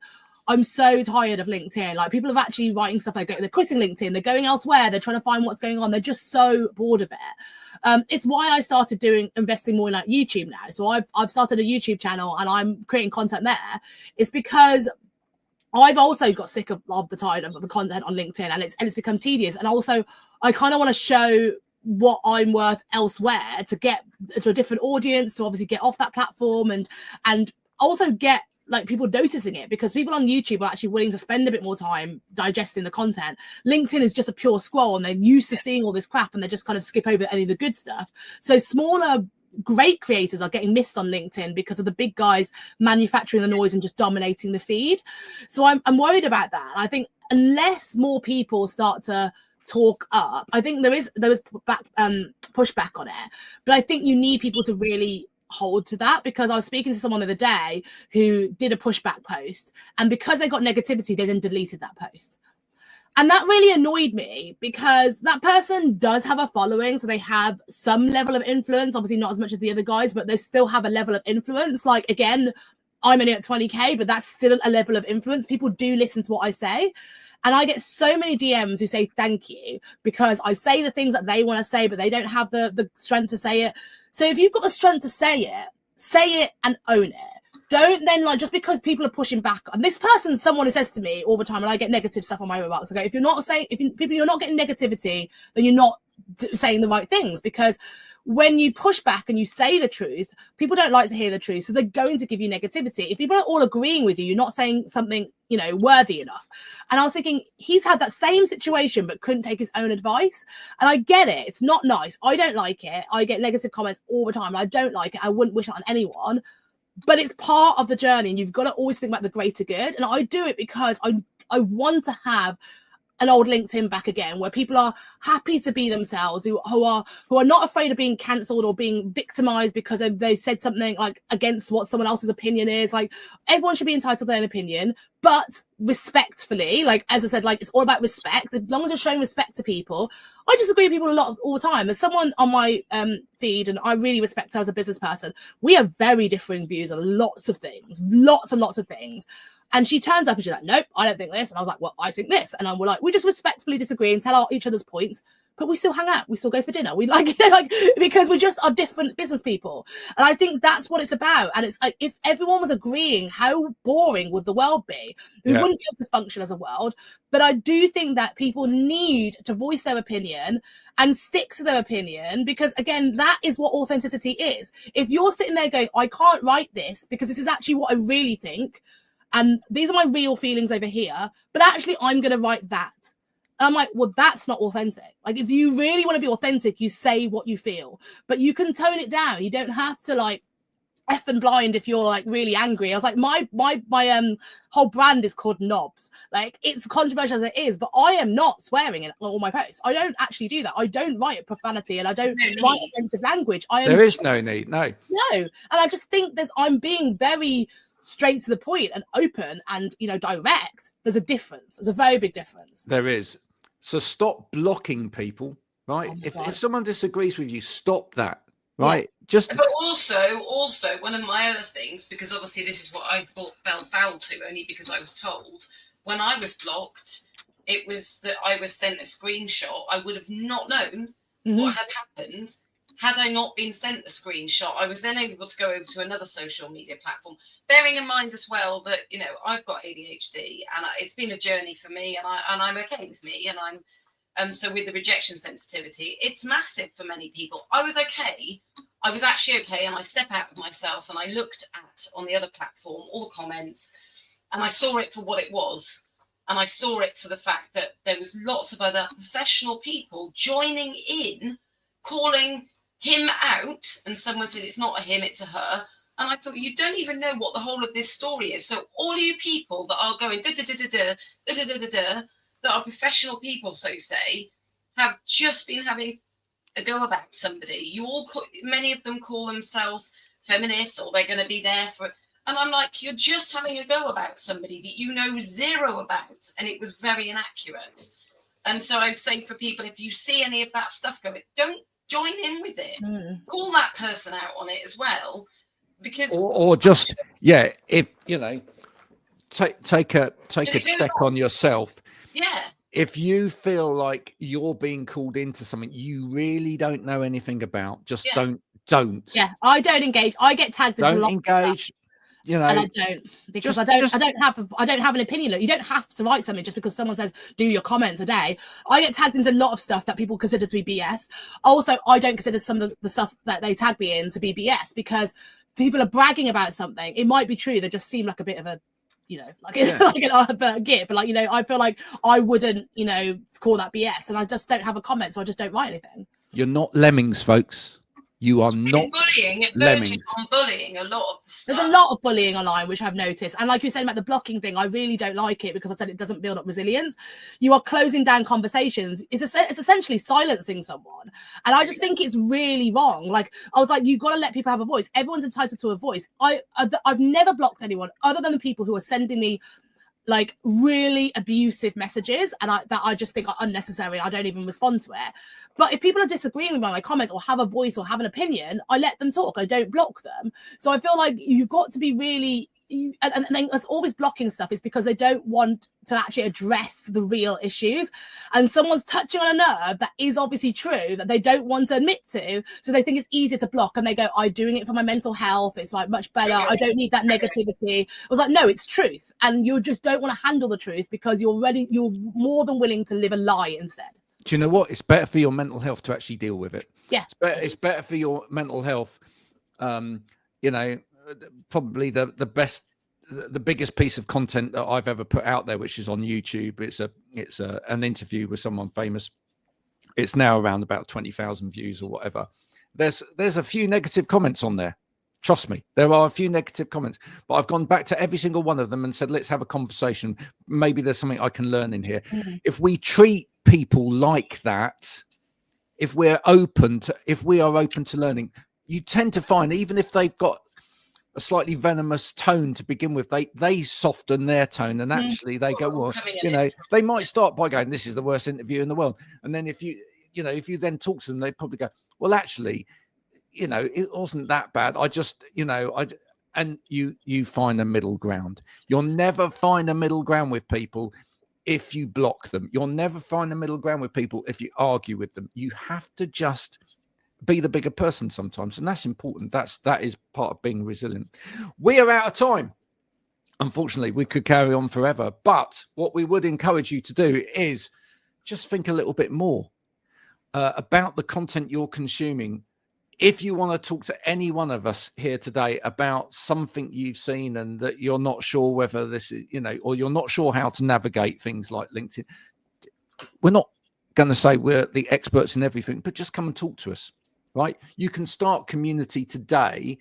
I'm so tired of LinkedIn. Like, people are actually writing stuff like they're quitting LinkedIn, they're going elsewhere, they're trying to find what's going on. They're just so bored of it. It's why I started investing more in like YouTube now. So I've started a YouTube channel and I'm creating content there. It's because I've also got sick of the tide of the content on LinkedIn, and it's become tedious. And also, I kind of want to show what I'm worth elsewhere to get to a different audience, to obviously get off that platform, and also get like people noticing it, because people on YouTube are actually willing to spend a bit more time digesting the content. LinkedIn is just a pure scroll, and they're used to seeing all this crap, and they just kind of skip over any of the good stuff. So smaller, great creators are getting missed on LinkedIn because of the big guys manufacturing the noise and just dominating the feed. So I'm worried about that. I think unless more people start to talk up, I think there is pushback on it, but I think you need people to really hold to that, because I was speaking to someone the other day who did a pushback post, and because they got negativity, they then deleted that post. And that really annoyed me, because that person does have a following, so they have some level of influence, obviously not as much as the other guys, but they still have a level of influence. Like, again, I'm only at 20k, but that's still a level of influence. People do listen to what I say. And I get so many DMs who say thank you, because I say the things that they want to say, but they don't have the strength to say it. So if you've got the strength to say it and own it. Don't then, like, just because people are pushing back. And this person, someone who says to me all the time, and I get negative stuff on my remarks, I go, you're not getting negativity, then you're not saying the right things. Because when you push back and you say the truth, people don't like to hear the truth, so they're going to give you negativity. If people are all agreeing with you, you're not saying something, you know, worthy enough. And I was thinking, he's had that same situation but couldn't take his own advice. And I get it, it's not nice. I don't like it. I get negative comments all the time. I don't like it. I wouldn't wish it on anyone. But it's part of the journey, and you've got to always think about the greater good. And I do it because I want to have an old LinkedIn back again, where people are happy to be themselves, who are not afraid of being cancelled or being victimized because they said something like against what someone else's opinion is. Like, everyone should be entitled to their opinion, but respectfully. Like, as I said, like, it's all about respect. As long as you're showing respect to people. I disagree with people a lot all the time. There's someone on my feed, and I really respect her as a business person. We have very differing views on lots of things, lots and lots of things. And she turns up and she's like, nope, I don't think this. And I was like, well, I think this. And we're like, we just respectfully disagree and tell each other's points, but we still hang out. We still go for dinner. We like, because we just are different business people. And I think that's what it's about. And it's like, if everyone was agreeing, how boring would the world be? We wouldn't be able to function as a world. But I do think that people need to voice their opinion and stick to their opinion, because again, that is what authenticity is. If you're sitting there going, I can't write this because this is actually what I really think, and these are my real feelings over here, but actually I'm going to write that. And I'm like, well, that's not authentic. Like, if you really want to be authentic, you say what you feel, but you can tone it down. You don't have to like F and blind if you're like really angry. I was like, my whole brand is called NOBS. Like, it's controversial as it is, but I am not swearing in all my posts. I don't actually do that. I don't write profanity and I don't write offensive language. There is no need. No. And I just think I'm being very straight to the point and open and, you know, direct. There's a difference. There's a very big difference. There is. So stop blocking people, right? If someone disagrees with you, stop that, right? Yeah. But also one of my other things, because obviously this is what I thought fell foul to, only because I was told when I was blocked, it was that I was sent a screenshot. I would have not known what had happened had I not been sent the screenshot. I was then able to go over to another social media platform, bearing in mind as well that, you know, I've got ADHD and it's been a journey for me, and I'm okay with me, and I'm so with the rejection sensitivity, it's massive for many people. I was okay. I was actually okay, and I step out of myself and I looked at on the other platform all the comments, and I saw it for what it was, and I saw it for the fact that there was lots of other professional people joining in, calling him out, and someone said it's not a him, it's a her. And I thought, you don't even know what the whole of this story is. So all you people that are going that are professional people, so say, have just been having a go about somebody. Many of them call themselves feminists, or they're going to be there for. And I'm like, you're just having a go about somebody that you know zero about, and it was very inaccurate. And so I'd say for people, if you see any of that stuff going, don't join in with it. Call that person out on it as well, because or just if you know, take a check on yourself. Yeah. If you feel like you're being called into something you really don't know anything about, just don't. Yeah, I don't engage. I get tagged into don't lots engage. Of you know, and I don't, because I don't have an opinion. Look, you don't have to write something just because someone says do your comments a day. I get tagged into a lot of stuff that people consider to be BS. Also, I don't consider some of the stuff that they tag me in to be BS, because people are bragging about something. It might be true. They just seem like a bit of a, you know, like a git, but like, you know, I feel like I wouldn't, you know, call that BS, and I just don't have a comment, so I just don't write anything. You're not lemmings, folks. You are not bullying. It verges on bullying a lot of the stuff. There's a lot of bullying online, which I've noticed. And like you said about the blocking thing, I really don't like it, because I said it doesn't build up resilience. You are closing down conversations. It's essentially silencing someone. And I just think it's really wrong. Like, I was like, you've got to let people have a voice. Everyone's entitled to a voice. I've never blocked anyone other than the people who are sending me like really abusive messages, and that I just think are unnecessary. I don't even respond to it. But if people are disagreeing with my comments or have a voice or have an opinion, I let them talk. I don't block them. So I feel like you've got to be really, and then there's always blocking stuff is because they don't want to actually address the real issues, and someone's touching on a nerve that is obviously true that they don't want to admit to, so they think it's easier to block, and they go, I'm doing it for my mental health, it's like much better, I don't need that negativity. I was like, no, it's truth, and you just don't want to handle the truth because you're more than willing to live a lie instead. Do you know what? It's better for your mental health to actually deal with it. Yeah, it's better for your mental health. You know, probably the biggest piece of content that I've ever put out there, which is on YouTube. It's an interview with someone famous. It's now around about 20,000 views or whatever. There's a few negative comments on there. Trust me, there are a few negative comments, but I've gone back to every single one of them and said, let's have a conversation. Maybe there's something I can learn in here. If we treat people like that, if we are open to learning, you tend to find, even if they've got a slightly venomous tone to begin with, they soften their tone, and actually they go, well, you know, they might start by going, this is the worst interview in the world, and then if you then talk to them, they probably go, well, actually, you know, it wasn't that bad. I just, you know, and you find a middle ground. You'll never find a middle ground with people if you block them. You'll never find a middle ground with people if you argue with them. You have to just be the bigger person sometimes, and that's important. That is part of being resilient. We are out of time. Unfortunately, we could carry on forever, but what we would encourage you to do is just think a little bit more about the content you're consuming. If you want to talk to any one of us here today about something you've seen and that you're not sure whether this is, you know, or you're not sure how to navigate things like LinkedIn, we're not going to say we're the experts in everything, but just come and talk to us, right? You can start community today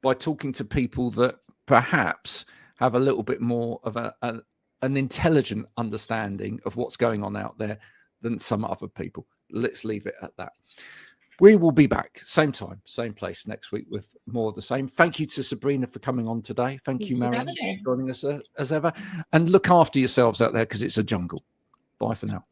by talking to people that perhaps have a little bit more of an intelligent understanding of what's going on out there than some other people. Let's leave it at that. We will be back same time, same place next week with more of the same. Thank you to Sabrina for coming on today. Thank you, Marion, for joining us as ever. And look after yourselves out there, because it's a jungle. Bye for now.